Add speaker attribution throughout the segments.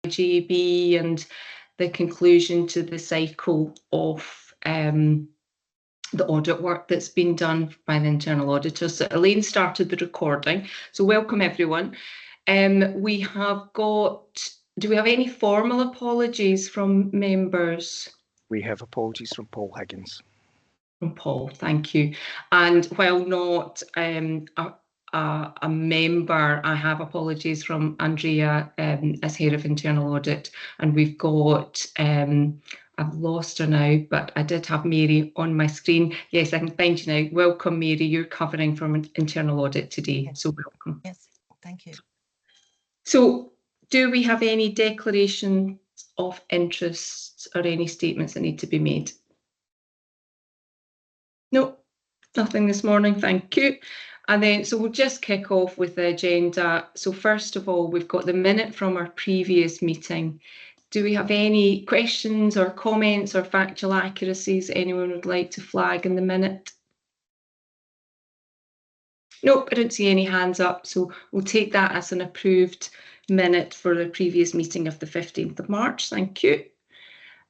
Speaker 1: IJB and the conclusion to the cycle of the audit work that's been done by the internal auditor. So Elaine started the recording. So welcome everyone. We have got, do we have any formal apologies from members?
Speaker 2: We have apologies from Paul Higgins.
Speaker 1: From Paul, thank you. And while not a member, I have apologies from Andrea as head of internal audit, and we've got I've lost her now, but I did have Mary on my screen. Yes, I can find you now. Welcome, Mary. You're covering from internal audit today, yes. So welcome.
Speaker 3: Yes, thank you.
Speaker 1: So, do we have any declarations of interest or any statements that need to be made? No, nothing this morning, thank you. And then, so we'll just kick off with the agenda. So first of all, we've got the minute from our previous meeting. Do we have any questions or comments or factual accuracies anyone would like to flag in the minute? Nope, I don't see any hands up, so we'll take that as an approved minute for the previous meeting of the 15th of March. Thank you.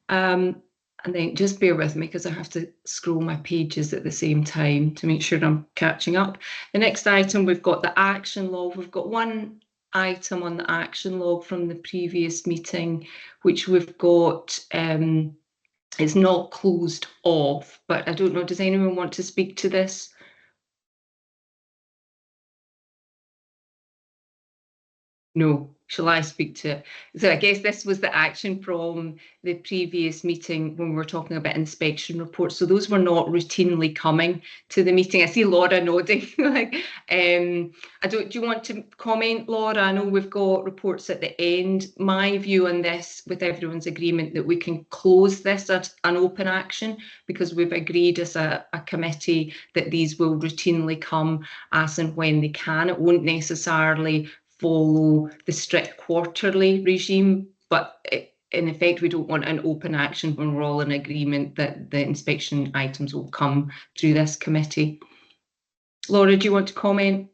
Speaker 1: And then just bear with me because I have to scroll my pages at the same time to make sure I'm catching up. The next item, we've got the action log. We've got one item on the action log from the previous meeting, which we've got, it's not closed off, but I don't know, does anyone want to speak to this? No. Shall I speak to it? So I guess this was the action from the previous meeting when we were talking about inspection reports. So those were not routinely coming to the meeting. I see Laura nodding. Like, do you want to comment, Laura? I know we've got reports at the end. My view on this, with everyone's agreement, that we can close this at an open action because we've agreed as a committee that these will routinely come as and when they can. It won't necessarily follow the strict quarterly regime, but in effect we don't want an open action when we're all in agreement that the inspection items will come through this committee. Laura, do you want to comment?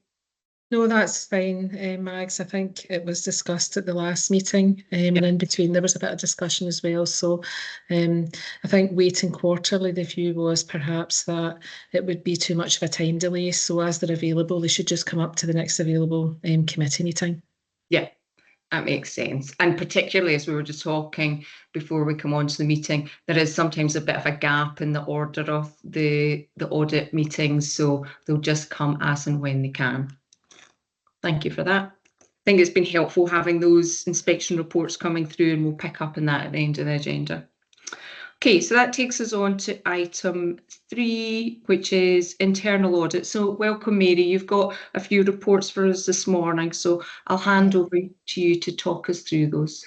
Speaker 4: No, that's fine, Mags. I think it was discussed at the last meeting, and in between there was a bit of discussion as well. So I think waiting quarterly, the view was perhaps that it would be too much of a time delay. So as they're available, they should just come up to the next available committee meeting.
Speaker 1: Yeah, that makes sense. And particularly as we were just talking before we come on to the meeting, there is sometimes a bit of a gap in the order of the audit meetings. So they'll just come as and when they can. Thank you for that. I think it's been helpful having those inspection reports coming through, and we'll pick up on that at the end of the agenda. Okay, so that takes us on to item 3, which is internal audit. So welcome, Mary. You've got a few reports for us this morning, so I'll hand over to you to talk us through those.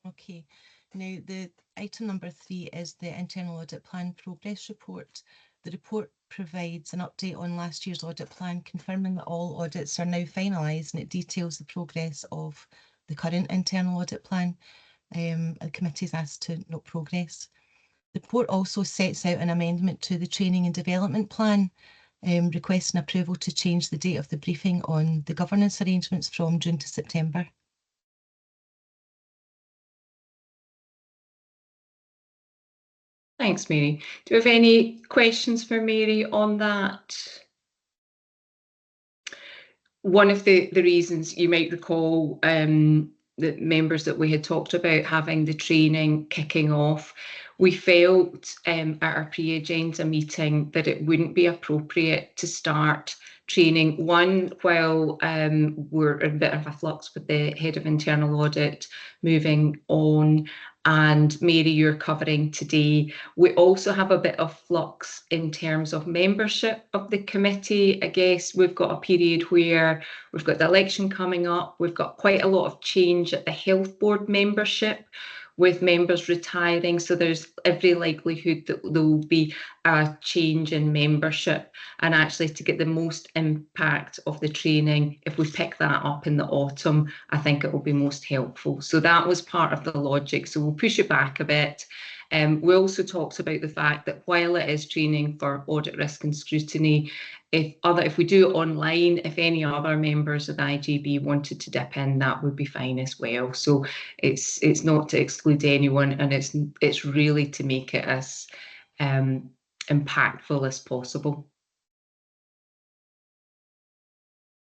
Speaker 3: Okay, now the item number 3 is the internal audit plan progress report. The report provides an update on last year's audit plan, confirming that all audits are now finalised, and it details the progress of the current internal audit plan. The committee is asked to note progress. The report also sets out an amendment to the training and development plan, requesting approval to change the date of the briefing on the governance arrangements from June to September.
Speaker 1: Thanks, Mary. Do you have any questions for Mary on that? One of the reasons you might recall, the members that we had talked about having the training kicking off, we felt at our pre-agenda meeting that it wouldn't be appropriate to start training, one, while we're in a bit of a flux with the head of internal audit moving on, and Mary, you're covering today. We also have a bit of flux in terms of membership of the committee. I guess we've got a period where we've got the election coming up. We've got quite a lot of change at the health board membership, with members retiring, so there's every likelihood that there will be a change in membership, and actually to get the most impact of the training, if we pick that up in the autumn, I think it will be most helpful. So that was part of the logic, so we'll push it back a bit. We also talked about the fact that while it is training for audit risk and scrutiny, if we do it online, if any other members of the IJB wanted to dip in, that would be fine as well. So it's not to exclude anyone, and it's really to make it as impactful as possible.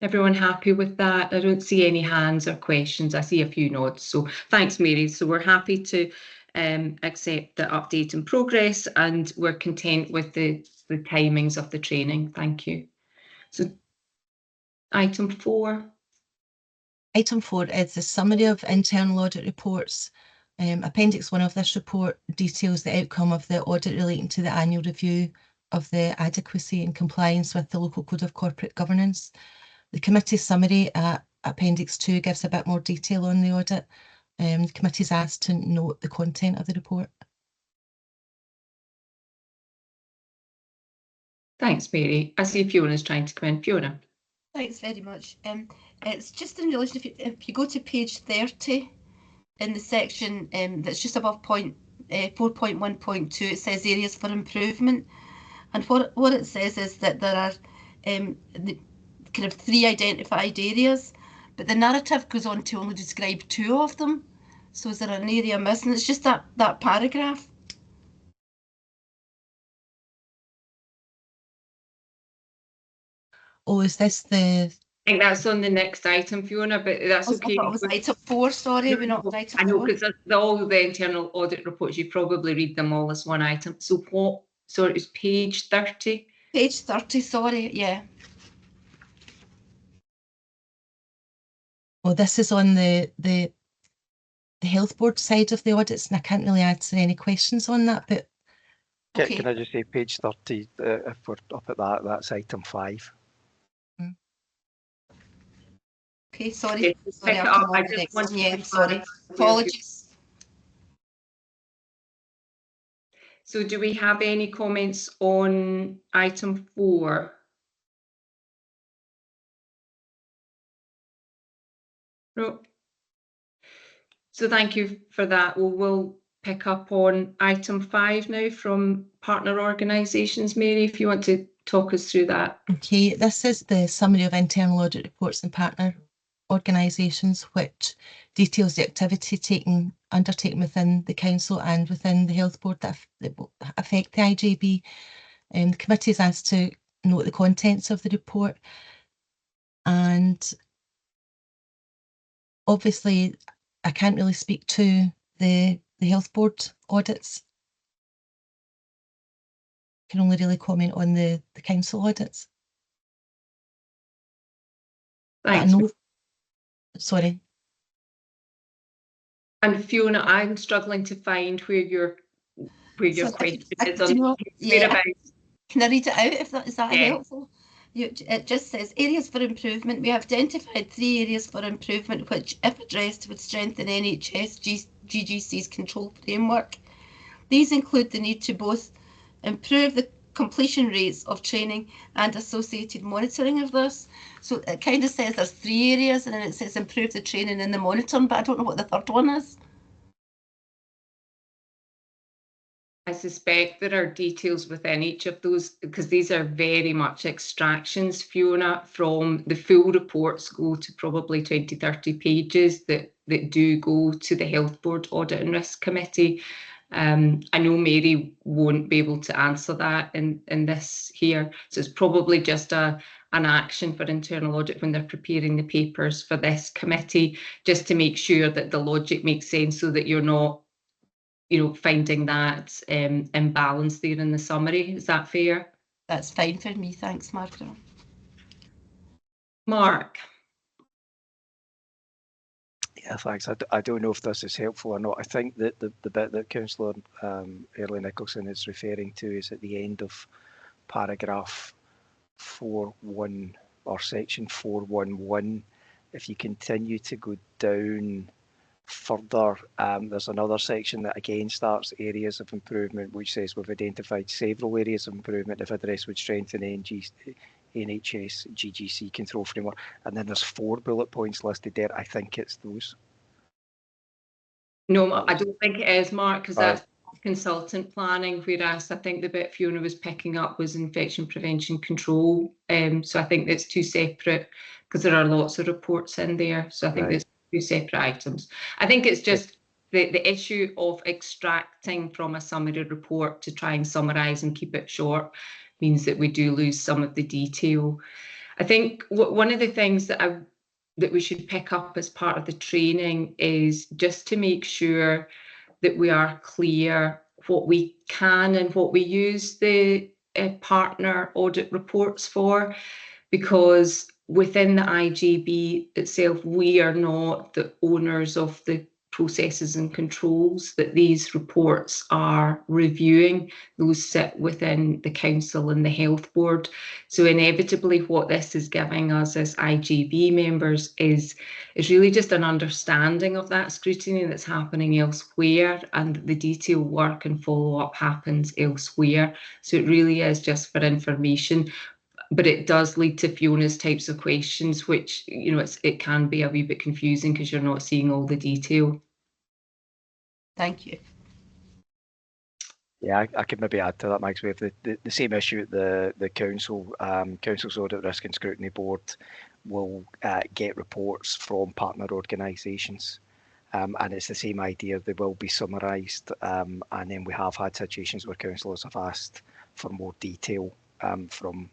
Speaker 1: Everyone happy with that? I don't see any hands or questions. I see a few nods. So thanks, Mary. So we're happy to accept the update and progress, and we're content with the timings of the training. Thank you. So item 4.
Speaker 3: Item 4 is the summary of internal audit reports. Appendix 1 of this report details the outcome of the audit relating to the annual review of the adequacy and compliance with the Local Code of Corporate Governance. The committee summary at Appendix 2 gives a bit more detail on the audit. The committee is asked to note the content of the report.
Speaker 1: Thanks, Mary. I see Fiona's trying to come in. Fiona.
Speaker 5: Thanks very much. It's just in relation, if you go to page 30 in the section that's just above 4.1.2, it says areas for improvement. And what it says is that there are kind of 3 identified areas, but the narrative goes on to only describe 2 of them. So is there an area missing? It's just that paragraph.
Speaker 3: Oh, is this the...
Speaker 1: I think that's on the next item, Fiona, but that's okay.
Speaker 5: I thought it was item 4, sorry, we're not on item 4.
Speaker 1: I know, because all the internal audit reports, you probably read them all as one item. So what, so it was page 30?
Speaker 5: Page 30, sorry, yeah.
Speaker 3: Well, this is on the health board side of the audits, and I can't really answer any questions on that, but...
Speaker 5: Okay.
Speaker 2: Can I just say page 30, if we're up at that, that's item 5.
Speaker 5: Okay, sorry. Sorry,
Speaker 1: Sorry.
Speaker 5: Apologies.
Speaker 1: So do we have any comments on item 4? No. So thank you for that. We'll pick up on item 5 now from partner organisations. Mary, if you want to talk us through that.
Speaker 3: Okay, this is the summary of internal audit reports and partner organisations, which details the activity undertaken within the council and within the health board that will affect the IJB. The committee is asked to note the contents of the report, and obviously I can't really speak to the health board audits. I can only really comment on the council audits.
Speaker 1: Thanks.
Speaker 3: Sorry.
Speaker 1: And Fiona, I'm struggling to find where your question is on.
Speaker 5: Can I read it out? Is that helpful? It just says areas for improvement. We have identified 3 areas for improvement which, if addressed, would strengthen NHS GGC's control framework. These include the need to both improve the completion rates of training and associated monitoring of this. So it kind of says there's 3 areas, and then it says improve the training and the monitoring, but I don't know what the third one is.
Speaker 1: I suspect there are details within each of those, because these are very much extractions, Fiona, from the full reports go to probably 20-30 pages that do go to the Health Board Audit and Risk Committee. I know Mary won't be able to answer that in this here, so it's probably just an action for internal audit when they're preparing the papers for this committee, just to make sure that the logic makes sense, so that you're not, finding that imbalance there in the summary. Is that fair?
Speaker 5: That's fine for me, thanks, Margaret.
Speaker 1: Mark.
Speaker 2: Yeah, thanks. I don't know if this is helpful or not. I think that the bit that Councillor Early Nicholson is referring to is at the end of paragraph 4.1 or section 4.1.1. If you continue to go down further, there's another section that again starts areas of improvement, which says we've identified several areas of improvement if addressed would strengthen NHS GGC control framework, and then there's 4 bullet points listed there. I think it's those.
Speaker 1: No, I don't think it is, Mark, because that's consultant planning, whereas I think the bit Fiona was picking up was infection prevention control. So I think it's two separate, because there are lots of reports in there. So I think there's two separate items. I think it's just the issue of extracting from a summary report to try and summarise and keep it short means that we do lose some of the detail. I think one of the things that we should pick up as part of the training is just to make sure that we are clear what we can and what we use the partner audit reports for, because within the IJB itself, we are not the owners of the processes and controls that these reports are reviewing. Those sit within the council and the health board. So inevitably what this is giving us as IJB members is really just an understanding of that scrutiny that's happening elsewhere, and the detailed work and follow-up happens elsewhere. So it really is just for information. But it does lead to Fiona's types of questions, which, you know, it can be a wee bit confusing because you're not seeing all the detail.
Speaker 5: Thank you.
Speaker 2: Yeah, I could maybe add to that, Max. We have the same issue at the council. Council's Audit Risk and Scrutiny Board will get reports from partner organisations. And it's the same idea. They will be summarised. And then we have had situations where councillors have asked for more detail from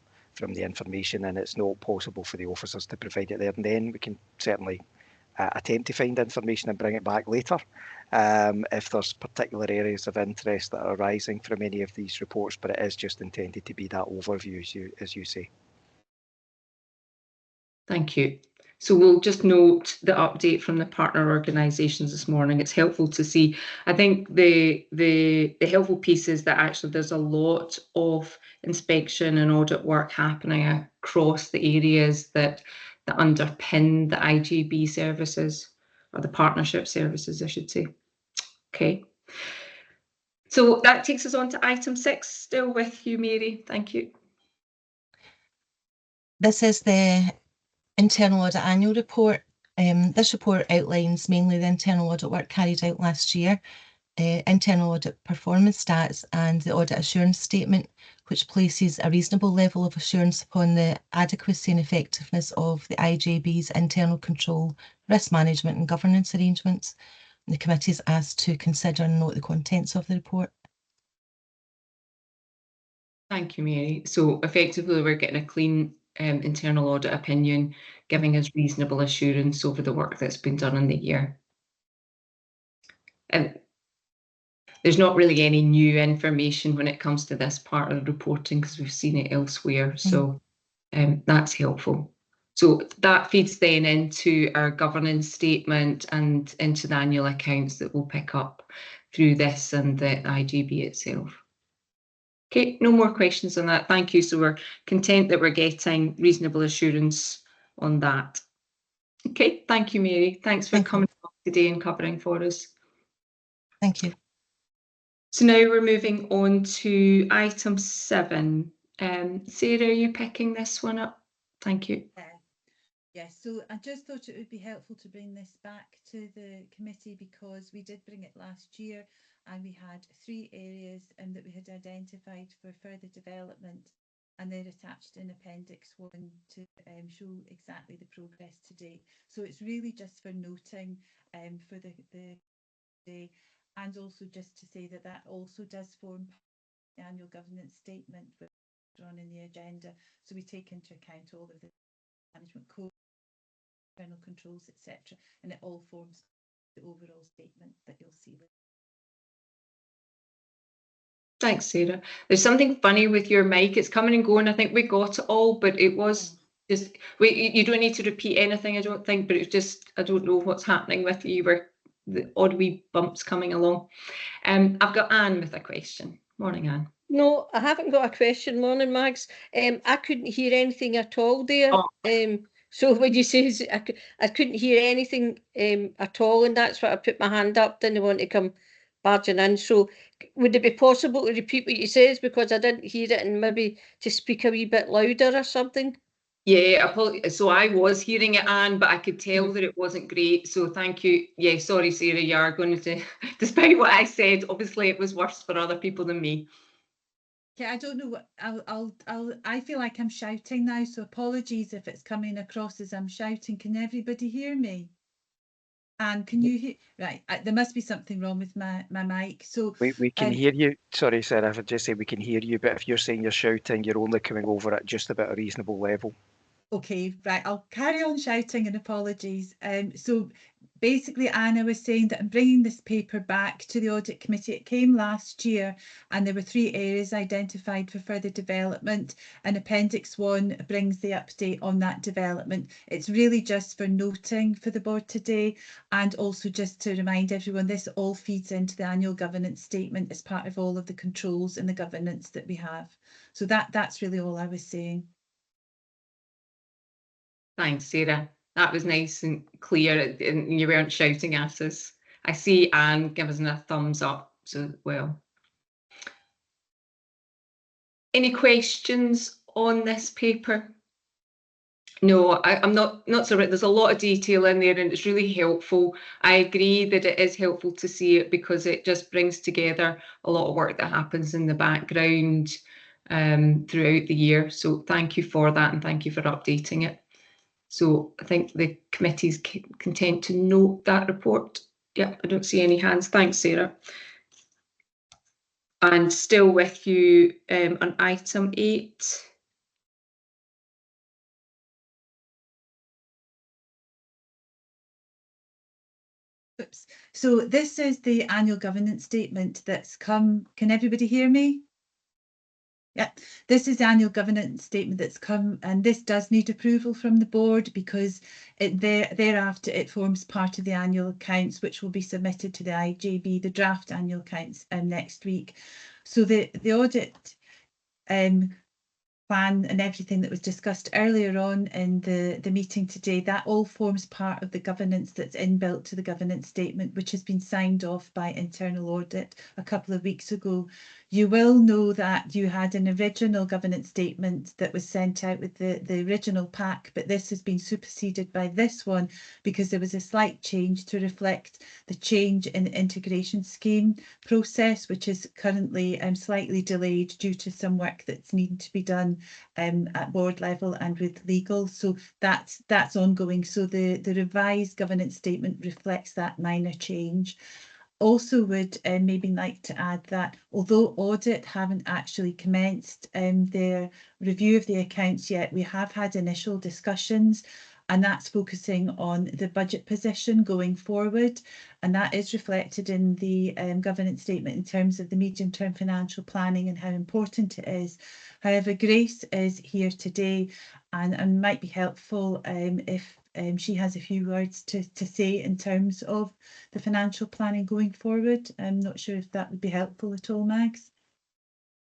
Speaker 2: the information, and it's not possible for the officers to provide it there and then. We can certainly attempt to find information and bring it back later if there's particular areas of interest that are arising from any of these reports, but it is just intended to be that overview, as you say.
Speaker 1: Thank you. So we'll just note the update from the partner organisations this morning. It's helpful to see. I think the helpful piece is that actually there's a lot of inspection and audit work happening across the areas that underpin the IJB services, or the partnership services, I should say. Okay. So that takes us on to item 6, still with you, Mary. Thank you.
Speaker 3: This is the Internal Audit Annual Report. This report outlines mainly the internal audit work carried out last year, internal audit performance stats, and the audit assurance statement, which places a reasonable level of assurance upon the adequacy and effectiveness of the IJB's internal control, risk management and governance arrangements. The committee is asked to consider and note the contents of the report.
Speaker 1: Thank you, Mary. So effectively we're getting a clean internal audit opinion, giving us reasonable assurance over the work that's been done in the year. And there's not really any new information when it comes to this part of the reporting, because we've seen it elsewhere. So that's helpful. So that feeds then into our governance statement and into the annual accounts that we'll pick up through this and the IJB itself. Okay, no more questions on that. Thank you. So we're content that we're getting reasonable assurance on that. Okay, thank you, Mary. Thanks for coming today and covering for us.
Speaker 3: Thank you.
Speaker 1: So now we're moving on to item 7. Sarah, are you picking this one up? Thank you.
Speaker 6: Yes, so I just thought it would be helpful to bring this back to the committee, because we did bring it last year and we had 3 areas that we had identified for further development, and they're attached in Appendix 1 to show exactly the progress to date. So it's really just for noting for the day, and also just to say that also does form the annual governance statement which is on in the agenda. So we take into account all of the management code, internal controls, etc., and it all forms the overall statement that you'll see.
Speaker 1: Thanks, Sarah. There's something funny with your mic. It's coming and going. I think we got it all, but it was just, you don't need to repeat anything, I don't think, but it's just, I don't know what's happening with you. Were the odd wee bumps coming along. I've got Anne with a question. Morning, Anne.
Speaker 7: No, I haven't got a question. Morning, Max. I couldn't hear anything at all there.
Speaker 1: Oh.
Speaker 7: So when you say I couldn't hear anything at all, and that's why I put my hand up. Didn't want to come barging in. So would it be possible to repeat what you says, because I didn't hear it, and maybe to speak a wee bit louder or something?
Speaker 1: Yeah, so I was hearing it, Anne, but I could tell that it wasn't great. So thank you. Yeah, sorry, Sarah, you are going to, despite what I said, obviously it was worse for other people than me.
Speaker 6: Okay, I don't know what I feel like I'm shouting now, so apologies if it's coming across as I'm shouting. Can everybody hear me? And can you hear? Right, there must be something wrong with my mic. So
Speaker 2: we can hear you. Sorry, Sarah, I would just say we can hear you, but if you're saying you're shouting, you're only coming over at just about a reasonable level.
Speaker 6: Okay, right, I'll carry on shouting and apologies. So basically, Anna was saying that I'm bringing this paper back to the Audit Committee. It came last year and there were 3 areas identified for further development, and Appendix 1 brings the update on that development. It's really just for noting for the board today, and also just to remind everyone, this all feeds into the annual governance statement as part of all of the controls and the governance that we have. So that's really all I was saying.
Speaker 1: Thanks, Sarah. That was nice and clear, and you weren't shouting at us. I see Anne giving a thumbs up, so well. Any questions on this paper? No, I'm not so right. There's a lot of detail in there and it's really helpful. I agree that it is helpful to see it because it just brings together a lot of work that happens in the background throughout the year. So thank you for that, and thank you for updating it. So I think the committee's content to note that report. Yeah, I don't see any hands. Thanks, Sarah. And still with you on item 8.
Speaker 6: Oops. So this is the annual governance statement that's come. Can everybody hear me? Yeah, this is the annual governance statement that's come, and this does need approval from the board because thereafter it forms part of the annual accounts, which will be submitted to the IJB, the draft annual accounts, next week. So the audit plan and everything that was discussed earlier on in the meeting today, that all forms part of the governance that's inbuilt to the governance statement, which has been signed off by internal audit a couple of weeks ago. You will know that you had an original governance statement that was sent out with the original pack, but this has been superseded by this one because there was a slight change to reflect the change in the integration scheme process, which is currently slightly delayed due to some work that's needing to be done at board level and with legal. So that's ongoing. So the revised governance statement reflects that minor change. Also would maybe like to add that although audit haven't actually commenced their review of the accounts yet, we have had initial discussions, and that's focusing on the budget position going forward, and that is reflected in the governance statement in terms of the medium-term financial planning and how important it is. However, Grace is here today and might be helpful if she has a few words to say in terms of the financial planning going forward. I'm not sure if that would be helpful at all, Mags.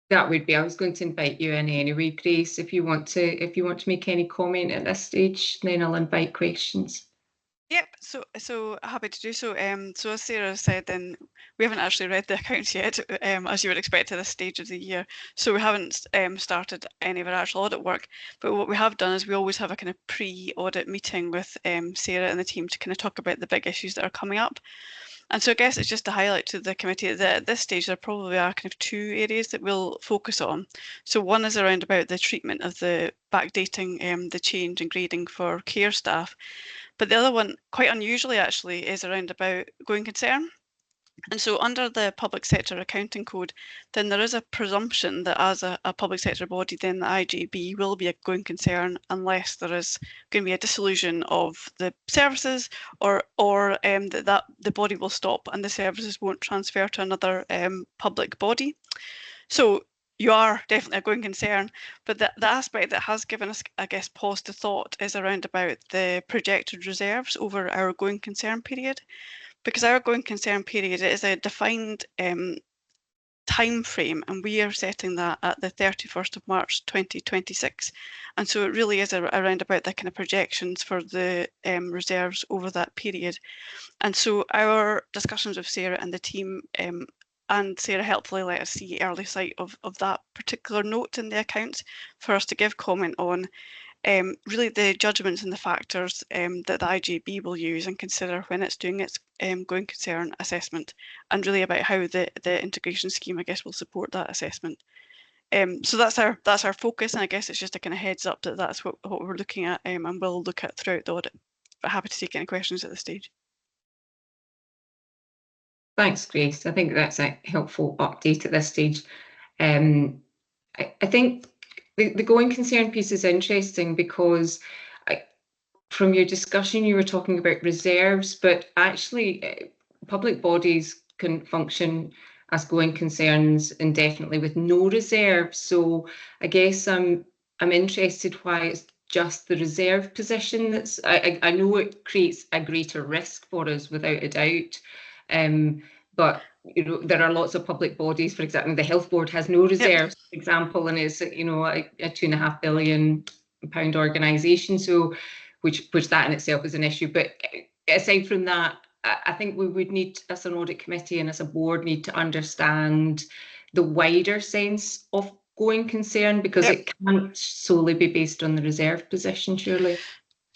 Speaker 1: That would be. I was going to invite you in anyway, Grace, if you want to make any comment at this stage, then I'll invite questions.
Speaker 8: Yep, so happy to do so. So as Sarah said, then we haven't actually read the accounts yet, as you would expect at this stage of the year. So we haven't started any of our actual audit work. But what we have done is we always have a kind of pre-audit meeting with Sarah and the team to kind of talk about the big issues that are coming up. And so I guess it's just to highlight to the committee that at this stage there probably are kind of 2 areas that we'll focus on. So one is around about the treatment of the backdating, the change in grading for care staff. But the other one, quite unusually actually, is around about going concern. And so under the Public Sector Accounting Code, then there is a presumption that as a public sector body, then the IJB will be a going concern unless there is going to be a dissolution of the services or that the body will stop and the services won't transfer to another public body. So you are definitely a going concern, but the aspect that has given us, I guess, pause to thought is around about the projected reserves over our going concern period, because our going concern period is a defined time frame, and we are setting that at the 31st of March 2026, and so it really is around about the kind of projections for the reserves over that period. And so our discussions with Sarah and the team, and Sarah helpfully let us see early sight of that particular note in the accounts for us to give comment on, really the judgments and the factors that the IJB will use and consider when it's doing its going concern assessment, and really about how the integration scheme, I guess, will support that assessment. So that's our focus, and I guess it's just a kind of heads up that that's what we're looking at, and we'll look at throughout the audit. But happy to take any questions at this stage.
Speaker 1: Thanks, Grace. I think that's a helpful update at this stage. I think the going concern piece is interesting because from your discussion, you were talking about reserves, but actually public bodies can function as going concerns indefinitely with no reserve. So I guess I'm interested why it's just the reserve position that's, I know it creates a greater risk for us without a doubt, but you know, there are lots of public bodies, for example, the Health Board has no reserves, for example, and is, you know, a £2.5 billion organisation, so which that in itself is an issue. But aside from that, I think we would need, as an audit committee and as a board, need to understand the wider sense of going concern, because it can't solely be based on the reserve position, surely.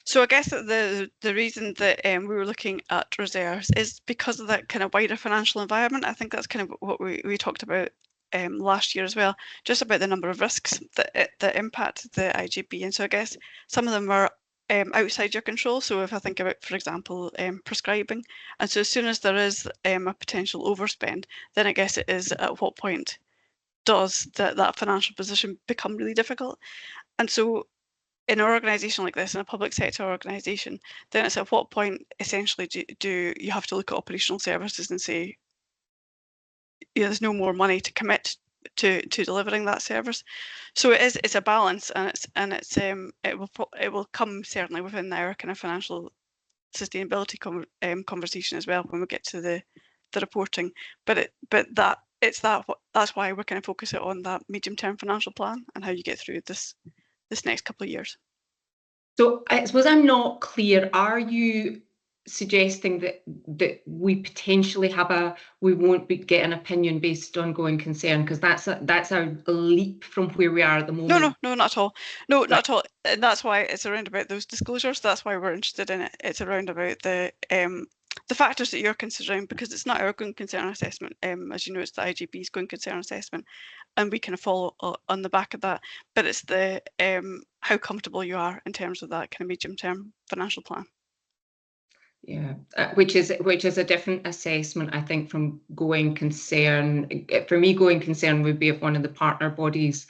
Speaker 8: So I guess that the reason that we were looking at reserves is because of that kind of wider financial environment. I think that's kind of what we talked about last year as well, just about the number of risks that impact the IJB. And so I guess some of them are outside your control. So if I think about, for example, prescribing, and so as soon as there is a potential overspend, then I guess it is at what point does that financial position become really difficult. And so in an organisation like this, in a public sector organisation, then it's at what point essentially do you have to look at operational services and say, yeah, there's no more money to commit to delivering that service. So it's a balance, and it will come certainly within our kind of financial sustainability conversation as well when we get to the reporting. But that's why we're kind of focusing on that medium-term financial plan and how you get through this next couple of years.
Speaker 1: So I suppose I'm not clear. Are you suggesting that we potentially we won't get an opinion based on going concern, because that's a leap from where we are at the moment?
Speaker 8: No, not at all. No, not at all. And that's why it's around about those disclosures. That's why we're interested in it. It's around about the factors that you're considering, because it's not our going concern assessment. As you know, it's the IJB's going concern assessment, and we kind of follow on the back of that. But it's the how comfortable you are in terms of that kind of medium-term financial plan.
Speaker 1: Yeah, which is a different assessment, I think, from going concern. For me, going concern would be if one of the partner bodies,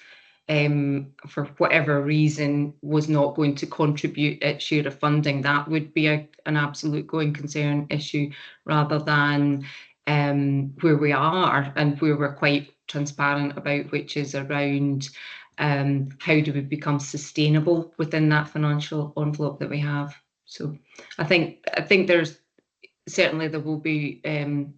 Speaker 1: for whatever reason, was not going to contribute its share of funding. That would be an absolute going concern issue, rather than where we are and where we're quite transparent about, which is around how do we become sustainable within that financial envelope that we have. So I think there's certainly there will be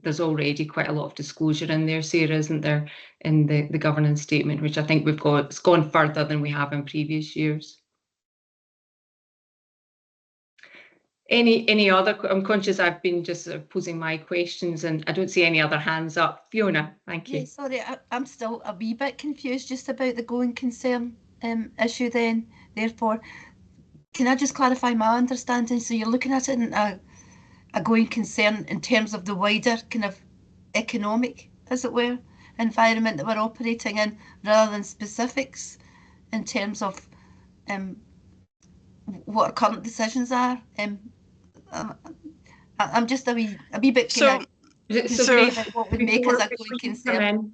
Speaker 1: there's already quite a lot of disclosure in there, Sarah, isn't there, in the governance statement, which I think it's gone further than we have in previous years. Any other? I'm conscious I've been just posing my questions and I don't see any other hands up. Fiona, thank you.
Speaker 5: Yeah, sorry, I'm still a wee bit confused just about the going concern issue then. Therefore, can I just clarify my understanding? So you're looking at it in a going concern in terms of the wider kind of economic, as it were, environment that we're operating in, rather than specifics in terms of what our current decisions are. I'm just a wee bit kind of what would make us a going concern.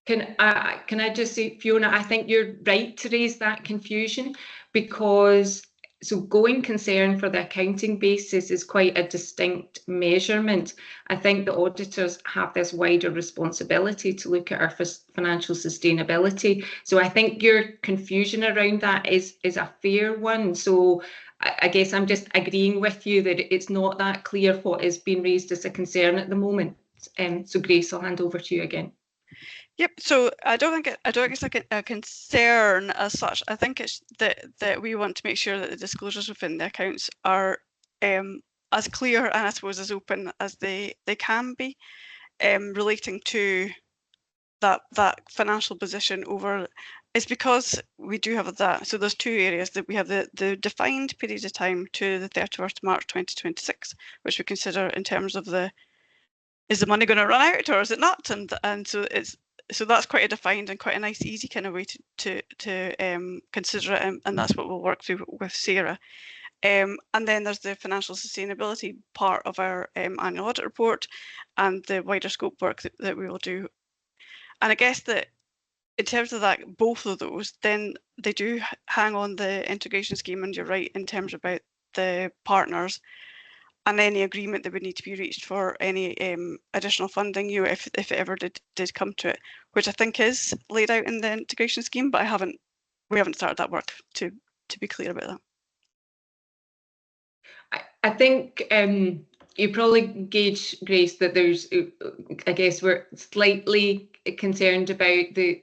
Speaker 1: Can I just say, Fiona, I think you're right to raise that confusion, because so going concern for the accounting basis is quite a distinct measurement. I think the auditors have this wider responsibility to look at our financial sustainability. So I think your confusion around that is a fair one. So I guess I'm just agreeing with you that it's not that clear what is being raised as a concern at the moment. So Grace, I'll hand over to you again.
Speaker 8: Yep. So I don't think it's like a concern as such. I think it's that we want to make sure that the disclosures within the accounts are as clear and I suppose as open as they can be, relating to that financial position over it's because we do have that. So there's two areas that we have the defined period of time to the 31st of March 2026, which we consider in terms of is the money going to run out or is it not? And so that's quite a defined and quite a nice, easy kind of way to consider it, and that's what we'll work through with Sarah. And then there's the financial sustainability part of our annual audit report and the wider scope work that we will do. And I guess that in terms of that, both of those, then they do hang on the integration scheme, and you're right in terms about the partners and any agreement that would need to be reached for any additional funding, if it ever did come to it, which I think is laid out in the integration scheme, but we haven't started that work, to be clear about that.
Speaker 1: I think you probably gauge, Grace, that there's, I guess we're slightly concerned about the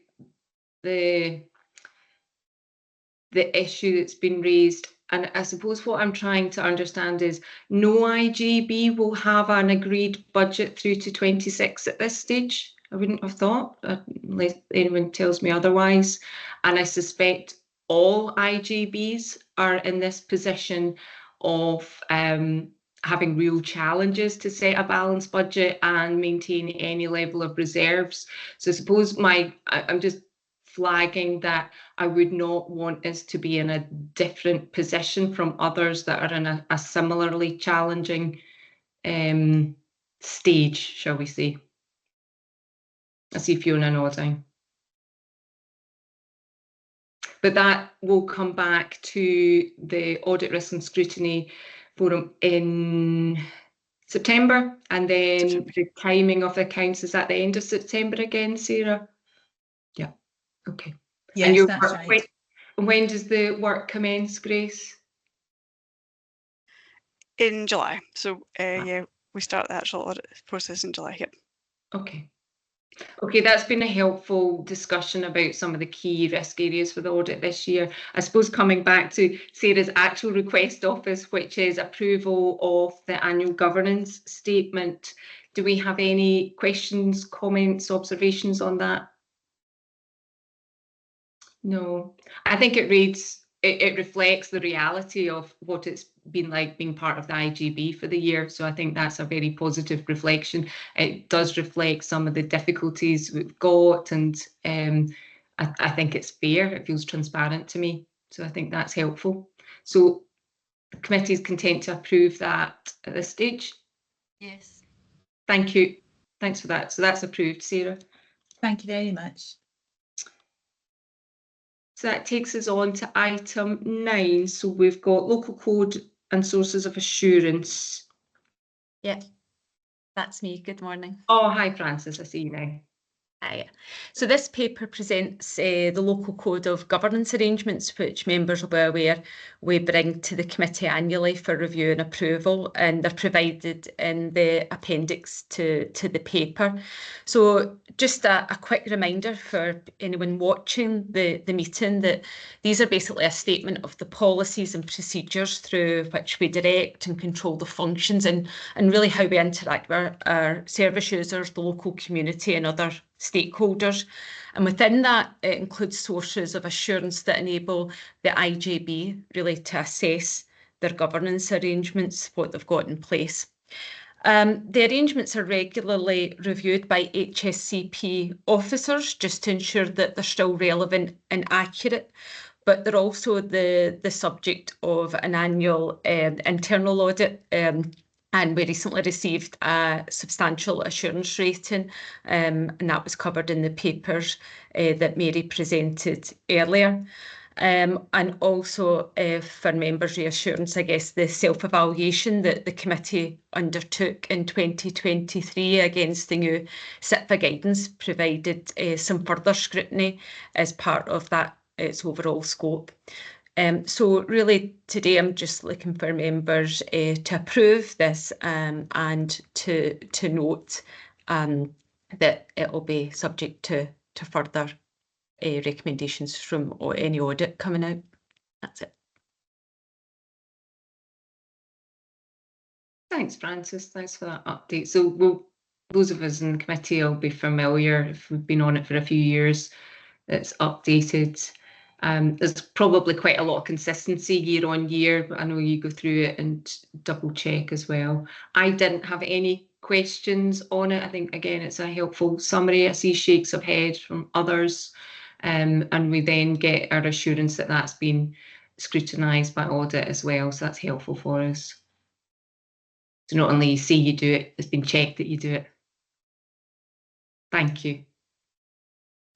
Speaker 1: issue that's been raised. And I suppose what I'm trying to understand is no IJB will have an agreed budget through to 26 at this stage. I wouldn't have thought, unless anyone tells me otherwise. And I suspect all IJBs are in this position of having real challenges to set a balanced budget and maintain any level of reserves. So I suppose I'm just flagging that I would not want us to be in a different position from others that are in a similarly challenging stage, shall we say. I see Fiona nodding. But that will come back to the Audit, Risk and Scrutiny Forum in September, and then the timing of the accounts is at the end of September again, Sarah? Yeah, okay.
Speaker 6: Yes, that's right.
Speaker 1: When does the work commence, Grace?
Speaker 8: In July. So yeah, we start the actual audit process in July. Yep.
Speaker 1: Okay. Okay, that's been a helpful discussion about some of the key risk areas for the audit this year. I suppose coming back to Sarah's actual request office, which is approval of the annual governance statement. Do we have any questions, comments, observations on that? No, I think it reflects the reality of what it's been like being part of the IJB for the year. So I think that's a very positive reflection. It does reflect some of the difficulties we've got, and I think it's fair. It feels transparent to me. So I think that's helpful. So the committee is content to approve that at this stage?
Speaker 5: Yes.
Speaker 1: Thank you. Thanks for that. So that's approved, Sarah.
Speaker 6: Thank you very much.
Speaker 1: So that takes us on to item 9. So we've got local code and sources of assurance.
Speaker 9: Yeah, that's me. Good morning.
Speaker 1: Oh, hi, Frances. I see you now.
Speaker 9: Hi. So this paper presents the local code of governance arrangements, which members will be aware we bring to the committee annually for review and approval, and they're provided in the appendix to the paper. So just a quick reminder for anyone watching the meeting that these are basically a statement of the policies and procedures through which we direct and control the functions and really how we interact with our service users, the local community and other stakeholders. And within that, it includes sources of assurance that enable the IJB really to assess their governance arrangements, what they've got in place. The arrangements are regularly reviewed by HSCP officers just to ensure that they're still relevant and accurate, but they're also the subject of an annual internal audit. And we recently received a substantial assurance rating, and that was covered in the papers that Mary presented earlier. And also for members' reassurance, I guess the self-evaluation that the committee undertook in 2023 against the new CIPFA guidance provided some further scrutiny as part of that, its overall scope. So really today I'm just looking for members to approve this and to note that it will be subject to further recommendations from any audit coming out. That's it.
Speaker 1: Thanks, Frances. Thanks for that update. So those of us in the committee will be familiar if we've been on it for a few years. that's updated. There's probably quite a lot of consistency year on year, but I know you go through it and double check as well. I didn't have any questions on it. I think, again, it's a helpful summary. I see shakes of head from others, and we then get our assurance that that's been scrutinised by audit as well, so that's helpful for us. So not only see you do it, it's been checked that you do it. Thank you.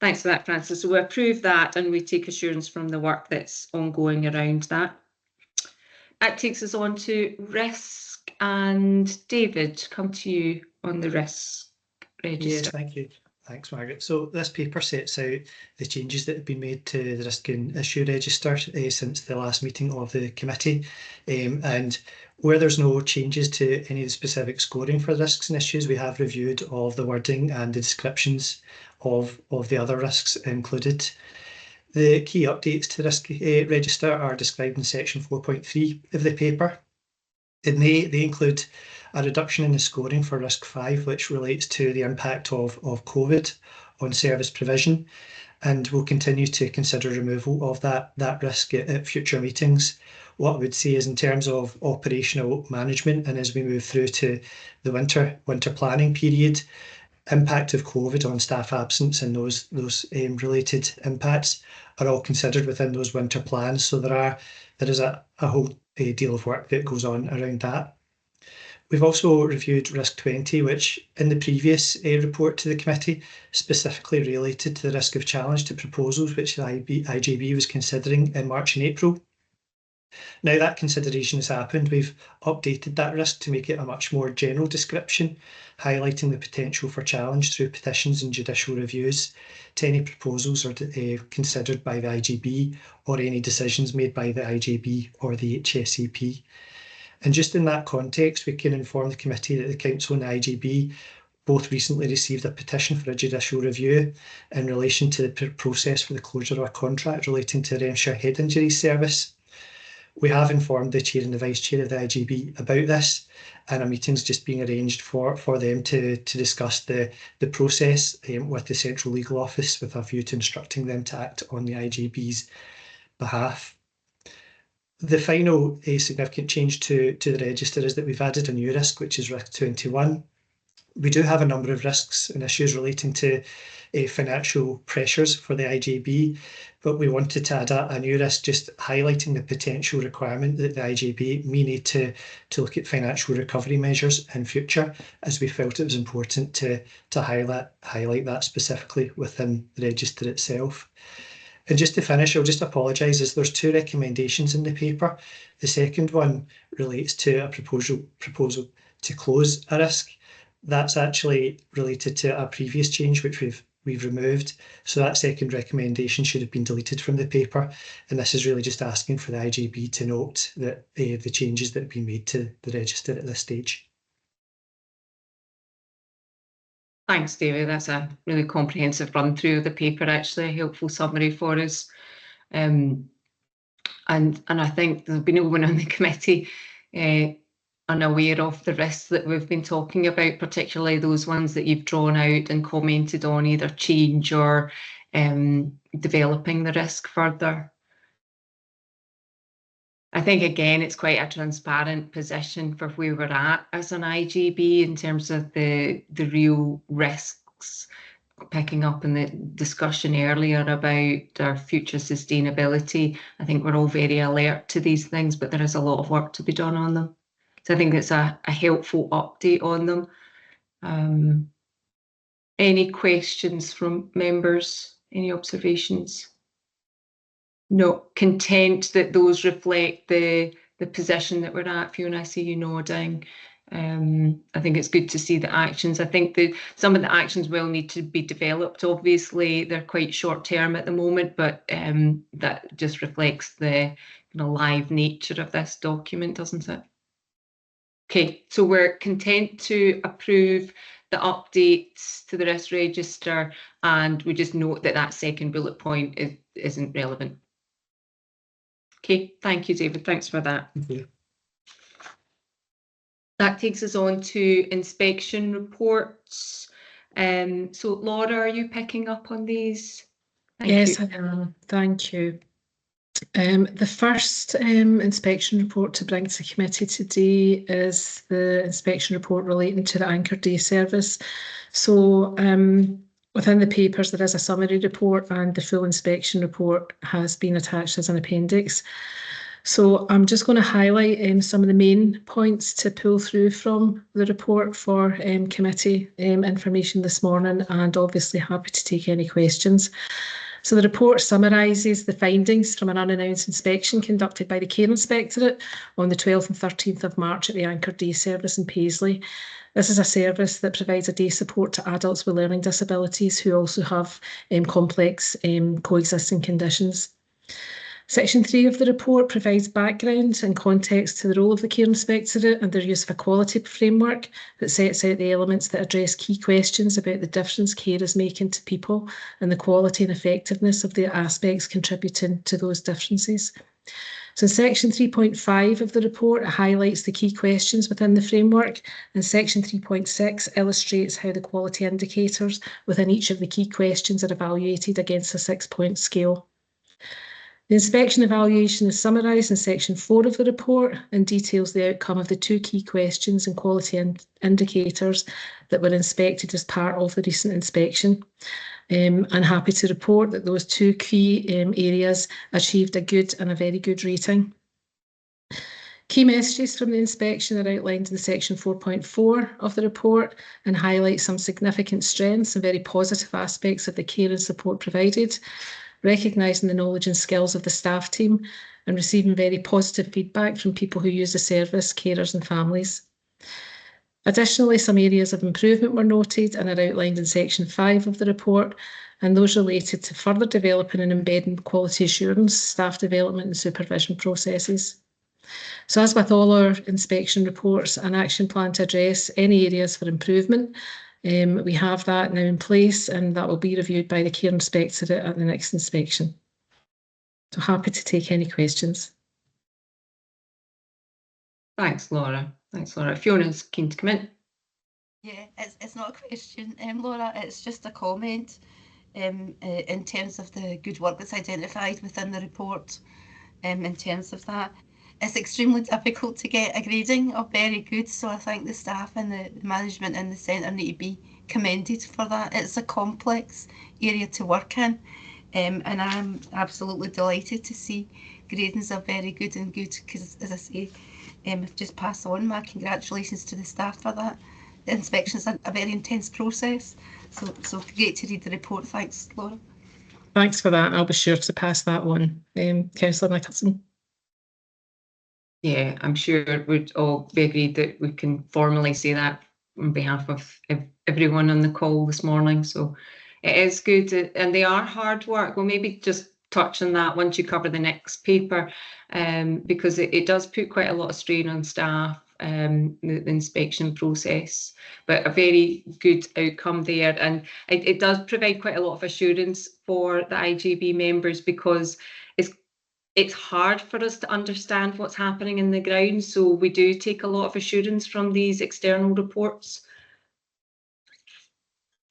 Speaker 1: Thanks for that, Francis. So we approve that and we take assurance from the work that's ongoing around that. That takes us on to risk, and David, come to you on the risk register.
Speaker 10: Yes, thank you. Thanks, Margaret. So this paper sets out the changes that have been made to the risk and issue register since the last meeting of the committee. And where there's no changes to any of the specific scoring for risks and issues, we have reviewed all of the wording and the descriptions of the other risks included. The key updates to the risk register are described in section 4.3 of the paper. They include a reduction in the scoring for risk 5, which relates to the impact of COVID on service provision, and we'll continue to consider removal of that risk at future meetings. What I would say is, in terms of operational management, and as we move through to the winter planning period, impact of COVID on staff absence and those related impacts are all considered within those winter plans. So there is a whole deal of work that goes on around that. We've also reviewed risk 20, which in the previous report to the committee specifically related to the risk of challenge to proposals, which the IJB was considering in March and April. Now that consideration has happened, we've updated that risk to make it a much more general description, highlighting the potential for challenge through petitions and judicial reviews to any proposals or considered by the IJB or any decisions made by the IJB or the HSEP. And just in that context, we can inform the committee that the Council and the IJB both recently received a petition for a judicial review in relation to the process for the closure of a contract relating to Renfrewshire Head Injury Service. We have informed the Chair and the Vice Chair of the IJB about this, and a meeting's just being arranged for them to discuss the process with the Central Legal Office, with a view to instructing them to act on the IJB's behalf. The final significant change to the register is that we've added a new risk, which is risk 21. We do have a number of risks and issues relating to financial pressures for the IJB, but we wanted to add a new risk, just highlighting the potential requirement that the IJB may need to look at financial recovery measures in future, as we felt it was important to highlight that specifically within the register itself. And just to finish, I'll just apologise, as there's two recommendations in the paper. The second one relates to a proposal to close a risk. That's actually related to a previous change which we've removed. So that second recommendation should have been deleted from the paper. And this is really just asking for the IJB to note that the changes that have been made to the register at this stage.
Speaker 1: Thanks, David. That's a really comprehensive run through of the paper, actually, a helpful summary for us. And I think there'll be no one on the committee unaware of the risks that we've been talking about, particularly those ones that you've drawn out and commented on, either change or developing the risk further. I think, again, it's quite a transparent position for where we're at as an IJB in terms of the real risks, picking up in the discussion earlier about our future sustainability. I think we're all very alert to these things, but there is a lot of work to be done on them. So I think it's a helpful update on them. Any questions from members? Any observations? No, content that those reflect the position that we're at. Fiona, I see you nodding. I think it's good to see the actions. I think that some of the actions will need to be developed. Obviously, they're quite short term at the moment, but that just reflects the live nature of this document, doesn't it? Okay, so we're content to approve the updates to the risk register, and we just note that that second bullet point isn't relevant. Okay, thank you, David. Thanks for that.
Speaker 10: Thank you.
Speaker 1: That takes us on to inspection reports. So Laura, are you picking up on these?
Speaker 4: Yes, I am. Thank you. The first inspection report to bring to the committee today is the inspection report relating to the Anchor Day service. So within the papers there is a summary report, and the full inspection report has been attached as an appendix. So I'm just going to highlight some of the main points to pull through from the report for committee information this morning, and obviously happy to take any questions. So the report summarises the findings from an unannounced inspection conducted by the Care Inspectorate on the 12th and 13th of March at the Anchor Day service in Paisley. This is a service that provides a day support to adults with learning disabilities who also have complex coexisting conditions. Section 3 of the report provides background and context to the role of the Care Inspectorate and their use of a quality framework that sets out the elements that address key questions about the difference care is making to people and the quality and effectiveness of the aspects contributing to those differences. So in section 3.5 of the report, it highlights the key questions within the framework, and section 3.6 illustrates how the quality indicators within each of the key questions are evaluated against a 6-point scale. The inspection evaluation is summarised in section 4 of the report and details the outcome of the 2 key questions and quality indicators that were inspected as part of the recent inspection. I'm happy to report that those 2 key areas achieved a good and a very good rating. Key messages from the inspection are outlined in section 4.4 of the report and highlight some significant strengths and very positive aspects of the care and support provided, recognising the knowledge and skills of the staff team and receiving very positive feedback from people who use the service, carers and families. Additionally, some areas of improvement were noted and are outlined in section 5 of the report, and those related to further developing and embedding quality assurance, staff development and supervision processes. So as with all our inspection reports, an action plan to address any areas for improvement. We have that now in place, and that will be reviewed by the Care Inspectorate at the next inspection. So happy to take any questions.
Speaker 1: Thanks, Laura. Thanks, Laura. Fiona's keen to come in.
Speaker 5: Yeah, it's not a question, Laura, it's just a comment in terms of the good work that's identified within the report. In terms of that, it's extremely difficult to get a grading of very good, so I think the staff and the management in the centre need to be commended for that. It's a complex area to work in, and I'm absolutely delighted to see gradings of very good and good, because as I say, just pass on my congratulations to the staff for that. The inspection's a very intense process, so great to read the report. Thanks, Laura.
Speaker 4: Thanks for that. I'll be sure to pass that on, Councillor Nicholson.
Speaker 1: Yeah, I'm sure we'd all be agreed that we can formally say that on behalf of everyone on the call this morning. So it is good, and they are hard work. We'll maybe just touch on that once you cover the next paper, because it does put quite a lot of strain on staff, the inspection process, but a very good outcome there. And it does provide quite a lot of assurance for the IJB members, because it's hard for us to understand what's happening in the ground. So we do take a lot of assurance from these external reports.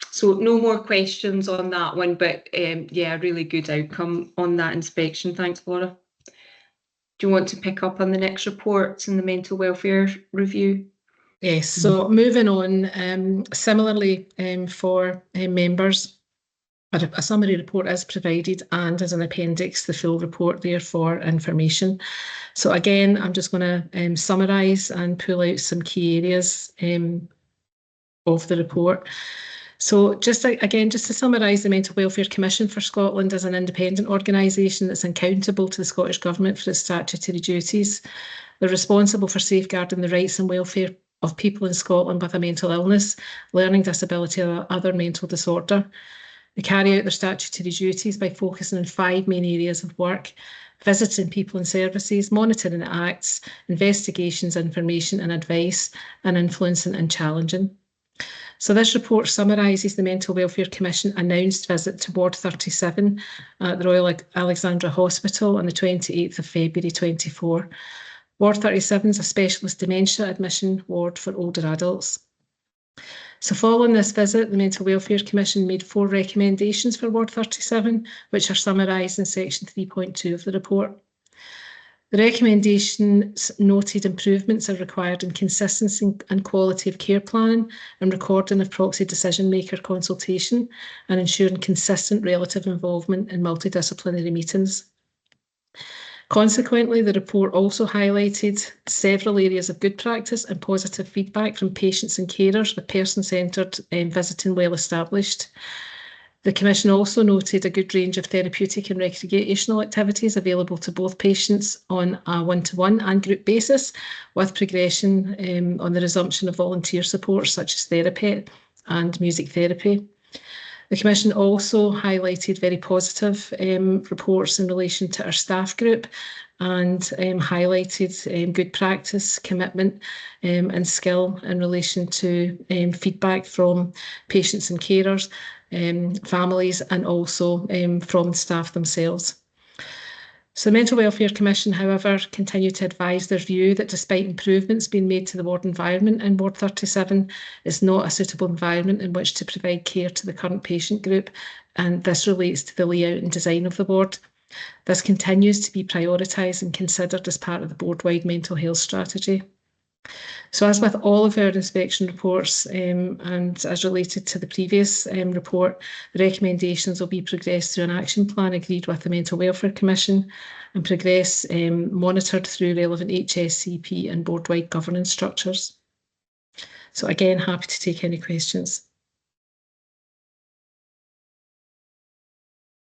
Speaker 1: So no more questions on that one, but yeah, really good outcome on that inspection. Thanks, Laura. Do you want to pick up on the next reports in the mental welfare review?
Speaker 4: Yes, so moving on, similarly for members, a summary report is provided, and as an appendix, the full report there for information. So again, I'm just going to summarise and pull out some key areas of the report. So just to summarise, the Mental Welfare Commission for Scotland is an independent organisation that's accountable to the Scottish Government for its statutory duties. They're responsible for safeguarding the rights and welfare of people in Scotland with a mental illness, learning disability or other mental disorder. They carry out their statutory duties by focusing on 5 main areas of work: visiting people and services, monitoring acts, investigations, information and advice, and influencing and challenging. So this report summarises the Mental Welfare Commission announced visit to Ward 37 at the Royal Alexandra Hospital on the 28th of February 24. Ward 37 is a specialist dementia admission ward for older adults. So following this visit, the Mental Welfare Commission made 4 recommendations for Ward 37, which are summarised in section 3.2 of the report. The recommendations noted improvements are required in consistency and quality of care planning and recording of proxy decision maker consultation and ensuring consistent relative involvement in multidisciplinary meetings. Consequently, the report also highlighted several areas of good practice and positive feedback from patients and carers, with person-centred visiting well established. The Commission also noted a good range of therapeutic and recreational activities available to both patients on a one-to-one and group basis, with progression on the resumption of volunteer support such as therapy and music therapy. The Commission also highlighted very positive reports in relation to our staff group and highlighted good practice, commitment and skill in relation to feedback from patients and carers, families, and also from staff themselves. So the Mental Welfare Commission, however, continue to advise their view that despite improvements being made to the ward environment in Ward 37, it's not a suitable environment in which to provide care to the current patient group, and this relates to the layout and design of the ward. This continues to be prioritised and considered as part of the board-wide mental health strategy. So as with all of our inspection reports and as related to the previous report, the recommendations will be progressed through an action plan agreed with the Mental Welfare Commission and progress monitored through relevant HSCP and board-wide governance structures. So again, happy to take any questions.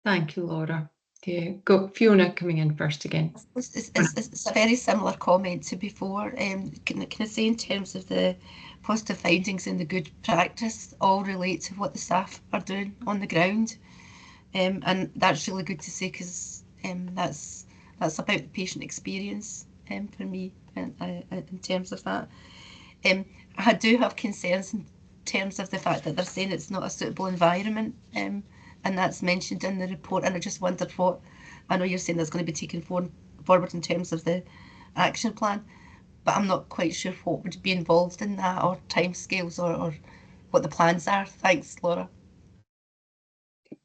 Speaker 1: Thank you, Laura. Okay, go Fiona coming in first again.
Speaker 5: It's a very similar comment to before. Can I say in terms of the positive findings and the good practice all relate to what the staff are doing on the ground, and that's really good to say because that's about the patient experience for me in terms of that. I do have concerns in terms of the fact that they're saying it's not a suitable environment. And that's mentioned in the report, and I just wondered what, I know you're saying that's going to be taken forward in terms of the action plan, but I'm not quite sure what would be involved in that, or timescales, or what the plans are. Thanks, Laura.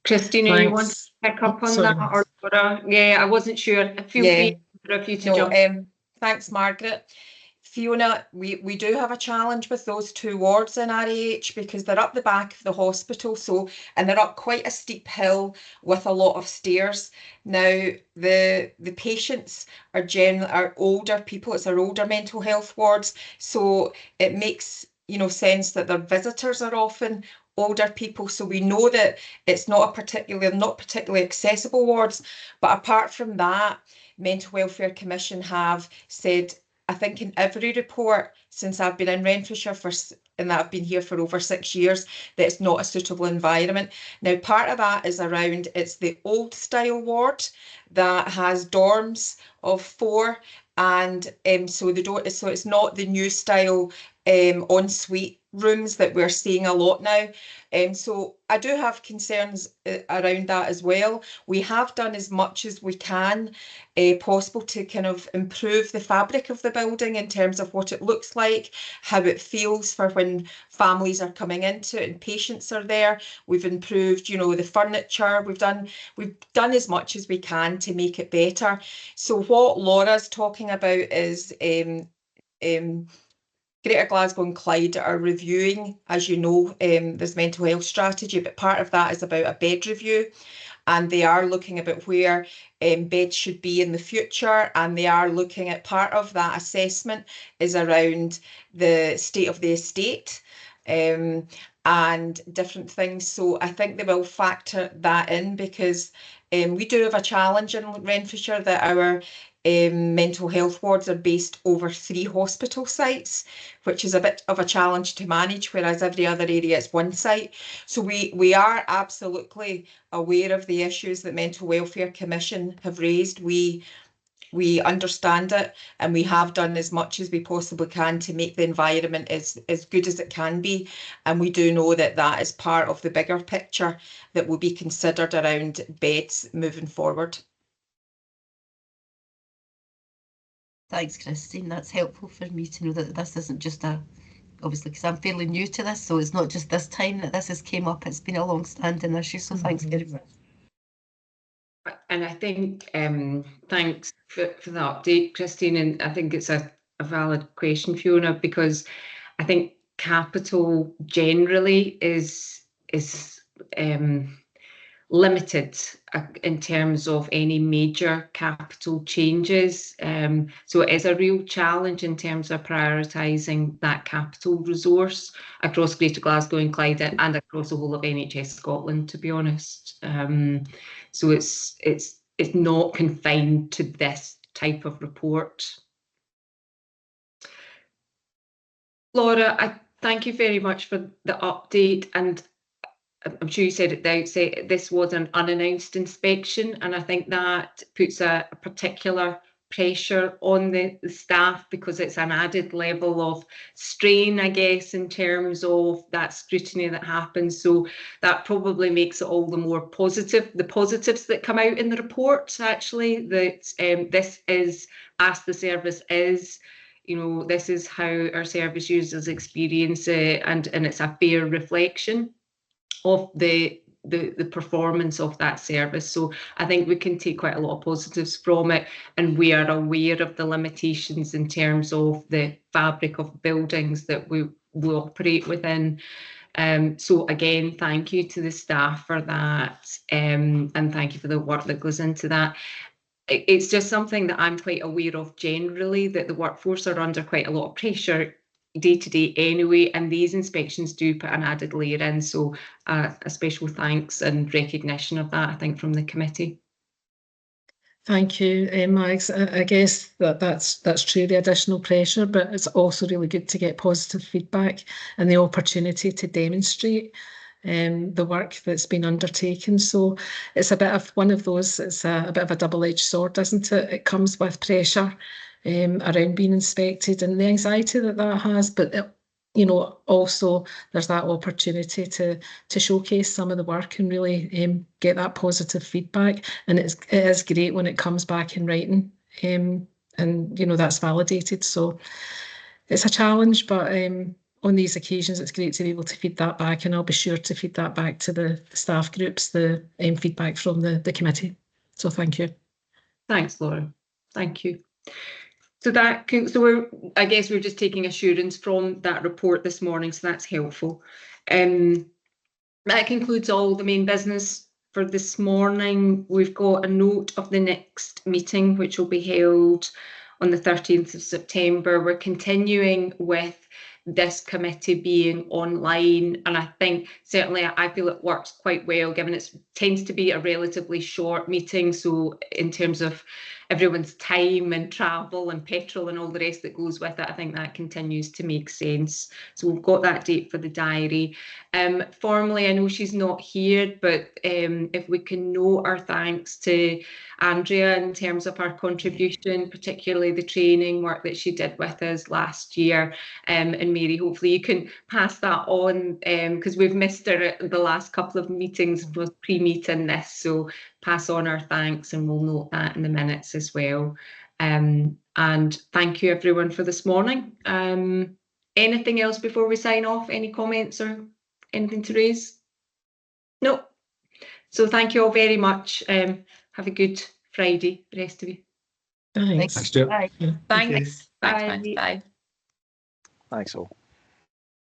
Speaker 1: Christina, you want to pick up on that, or Laura? Yeah, I wasn't sure. Feel free for you to jump.
Speaker 11: Thanks, Margaret. Fiona, we do have a challenge with those 2 wards in RAH because they're up the back of the hospital, and they're up quite a steep hill with a lot of stairs. Now, the patients are generally older people. It's our older mental health wards, so it makes sense that their visitors are often older people. So we know that it's not particularly accessible wards. But apart from that, Mental Welfare Commission have said, I think in every report since I've been in Renfrewshire and that I've been here for over 6 years, that it's not a suitable environment. Now, part of that is around, it's the old style ward that has dorms of 4, and so it's not the new style ensuite rooms that we're seeing a lot now. So I do have concerns around that as well. We have done as much as we can possible to kind of improve the fabric of the building in terms of what it looks like, how it feels for when families are coming into it and patients are there. We've improved, the furniture. We've done as much as we can to make it better. So what Laura's talking about is Greater Glasgow and Clyde are reviewing, as you know, this mental health strategy, but part of that is about a bed review, and they are looking about where beds should be in the future, and they are looking at part of that assessment is around the state of the estate and different things. So I think they will factor that in because we do have a challenge in Renfrewshire that our mental health wards are based over 3 hospital sites, which is a bit of a challenge to manage, whereas every other area is 1 site. So we are absolutely aware of the issues that Mental Welfare Commission have raised. We understand it, and we have done as much as we possibly can to make the environment as good as it can be. And we do know that that is part of the bigger picture that will be considered around beds moving forward.
Speaker 5: Thanks, Christine. That's helpful for me to know that this isn't just a obviously because I'm fairly new to this, so it's not just this time that this has came up, it's been a long-standing issue, so thanks very much.
Speaker 1: And I think thanks for the update, Christine, and I think it's a valid question, Fiona, because I think capital generally is limited in terms of any major capital changes. So it is a real challenge in terms of prioritising that capital resource across Greater Glasgow and Clyde and across the whole of NHS Scotland, to be honest. So it's not confined to this type of report. Laura, I thank you very much for the update, and I'm sure you said at the outset, this was an unannounced inspection, and I think that puts a particular pressure on the staff because it's an added level of strain, I guess, in terms of that scrutiny that happens. So that probably makes it all the more positive. The positives that come out in the report, actually, that this is, as the service is, you know, this is how our service users experience it, and it's a fair reflection of the performance of that service. So I think we can take quite a lot of positives from it, and we are aware of the limitations in terms of the fabric of buildings that we operate within. So again, thank you to the staff for that, and thank you for the work that goes into that. It's just something that I'm quite aware of generally, that the workforce are under quite a lot of pressure day to day anyway, and these inspections do put an added layer in. So a special thanks and recognition of that, I think, from the committee.
Speaker 4: Thank you, Mags. I guess that's true, the additional pressure, but it's also really good to get positive feedback and the opportunity to demonstrate the work that's been undertaken. So it's a bit of one of those, it's a bit of a double-edged sword, isn't it? It comes with pressure around being inspected and the anxiety that has, but you know, also there's that opportunity to showcase some of the work and really get that positive feedback. And it is great when it comes back in writing, and you know, that's validated. So it's a challenge, but on these occasions, it's great to be able to feed that back, and I'll be sure to feed that back to the staff groups, the feedback from the committee. So thank you.
Speaker 1: Thanks, Laura. Thank you. So I guess we're just taking assurance from that report this morning, so that's helpful. That concludes all the main business for this morning. We've got a note of the next meeting, which will be held on the 13th of September. We're continuing with this committee being online, and I think certainly I feel it works quite well, given it tends to be a relatively short meeting. So in terms of everyone's time and travel and petrol and all the rest that goes with it, I think that continues to make sense. So we've got that date for the diary. Formally, I know she's not here, but if we can note our thanks to Andrea in terms of her contribution, particularly the training work that she did with us last year. And Mary, hopefully you can pass that on, because we've missed her at the last couple of meetings, both pre-meeting this. So pass on our thanks, and we'll note that in the minutes as well. And thank you everyone for this morning. Anything else before we sign off? Any comments or anything to raise? No. So thank you all very much. Have a good Friday, the rest of you.
Speaker 4: Thanks.
Speaker 10: Thanks, Stuart.
Speaker 5: Bye.
Speaker 9: Thanks.
Speaker 1: Bye.
Speaker 9: Thanks. Bye.
Speaker 2: Thanks all.